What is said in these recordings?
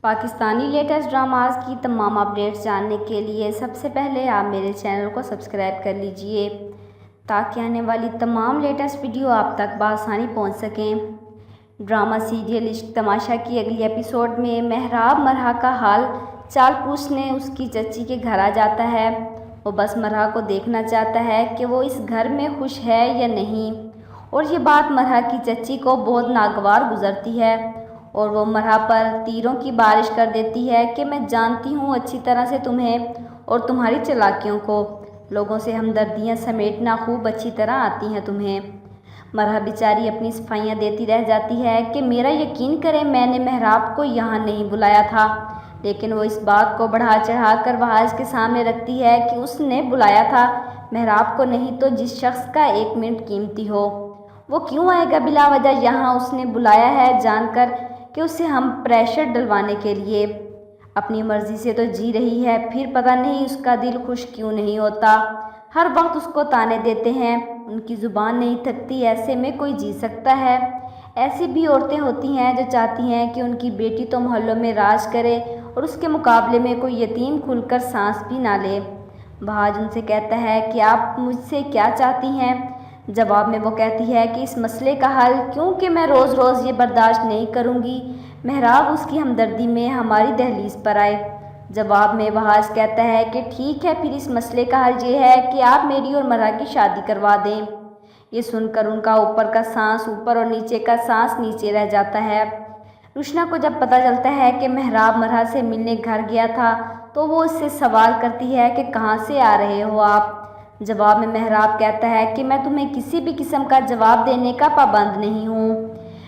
Pakistani latest dramas کی تمام updates جاننے کے لیے سب سے پہلے آپ میرے چینل کو سبسکرائب کر لیجئے تاکہ آنے والی تمام لیٹسٹ ویڈیو آپ تک بآسانی پہنچ سکیں۔ ڈرامہ سیریل عشق تماشا کی اگلی ایپیسوڈ میں مہراب مرحا کا حال چال پوچھنے اس کی چچی کے گھر آ جاتا ہے۔ وہ بس مرحا کو دیکھنا چاہتا ہے کہ وہ اس گھر میں خوش ہے یا نہیں، اور یہ بات مرحا کی چچی کو بہت ناگوار گزرتی ہے اور وہ مرحا پر تیروں کی بارش کر دیتی ہے کہ میں جانتی ہوں اچھی طرح سے تمہیں اور تمہاری چالاکیوں کو، لوگوں سے ہمدردیاں سمیٹنا خوب اچھی طرح آتی ہیں تمہیں۔ مرحا بیچاری اپنی صفائیاں دیتی رہ جاتی ہے کہ میرا یقین کریں میں نے مہراب کو یہاں نہیں بلایا تھا، لیکن وہ اس بات کو بڑھا چڑھا کر وحاج کے سامنے رکھتی ہے کہ اس نے بلایا تھا مہراب کو نہیں تو جس شخص کا 1 منٹ قیمتی ہو، وہ کیوں آئے گا بلا وجہ یہاں، اس نے بلایا ہے جان کر کہ اسے ہم پریشر ڈلوانے کے لیے، اپنی مرضی سے تو جی رہی ہے، پھر پتہ نہیں اس کا دل خوش کیوں نہیں ہوتا، ہر وقت اس کو طعنے دیتے ہیں، ان کی زبان نہیں تھکتی، ایسے میں کوئی جی سکتا ہے؟ ایسی بھی عورتیں ہوتی ہیں جو چاہتی ہیں کہ ان کی بیٹی تو محلوں میں راج کرے اور اس کے مقابلے میں کوئی یتیم کھل کر سانس بھی نہ لے۔ وحاج ان سے کہتا ہے کہ آپ مجھ سے کیا چاہتی ہیں؟ جواب میں وہ کہتی ہے کہ اس مسئلے کا حل، کیونکہ میں روز روز یہ برداشت نہیں کروں گی مہراب اس کی ہمدردی میں ہماری دہلیز پر آئے۔ جواب میں وحاج کہتا ہے کہ ٹھیک ہے، پھر اس مسئلے کا حل یہ ہے کہ آپ میری اور مرحا کی شادی کروا دیں۔ یہ سن کر ان کا اوپر کا سانس اوپر اور نیچے کا سانس نیچے رہ جاتا ہے۔ روشنا کو جب پتہ چلتا ہے کہ مہراب مرحا سے ملنے گھر گیا تھا تو وہ اس سے سوال کرتی ہے کہ کہاں سے آ رہے ہو آپ؟ جواب میں مہراب کہتا ہے کہ میں تمہیں کسی بھی قسم کا جواب دینے کا پابند نہیں ہوں۔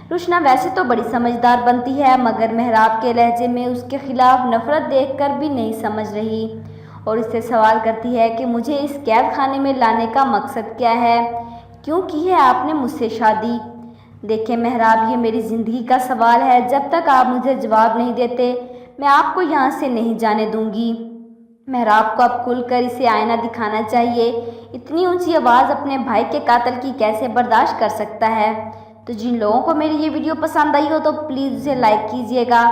روشنا ویسے تو بڑی سمجھدار بنتی ہے مگر مہراب کے لہجے میں اس کے خلاف نفرت دیکھ کر بھی نہیں سمجھ رہی اور اس سے سوال کرتی ہے کہ مجھے اس قید خانے میں لانے کا مقصد کیا ہے؟ کیوں کی ہے آپ نے مجھ سے شادی؟ دیکھیں مہراب، یہ میری زندگی کا سوال ہے، جب تک آپ مجھے جواب نہیں دیتے میں آپ کو یہاں سے نہیں جانے دوں گی۔ مہراب کو اب کھل کر اسے آئینہ دکھانا چاہیے، اتنی اونچی آواز اپنے بھائی کے قاتل کی کیسے برداشت کر سکتا ہے؟ تو جن لوگوں کو میری یہ ویڈیو پسند آئی ہو تو پلیز اسے لائک کیجئے گا،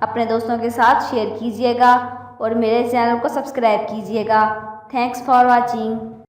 اپنے دوستوں کے ساتھ شیئر کیجئے گا اور میرے چینل کو سبسکرائب کیجئے گا۔ Thanks for watching.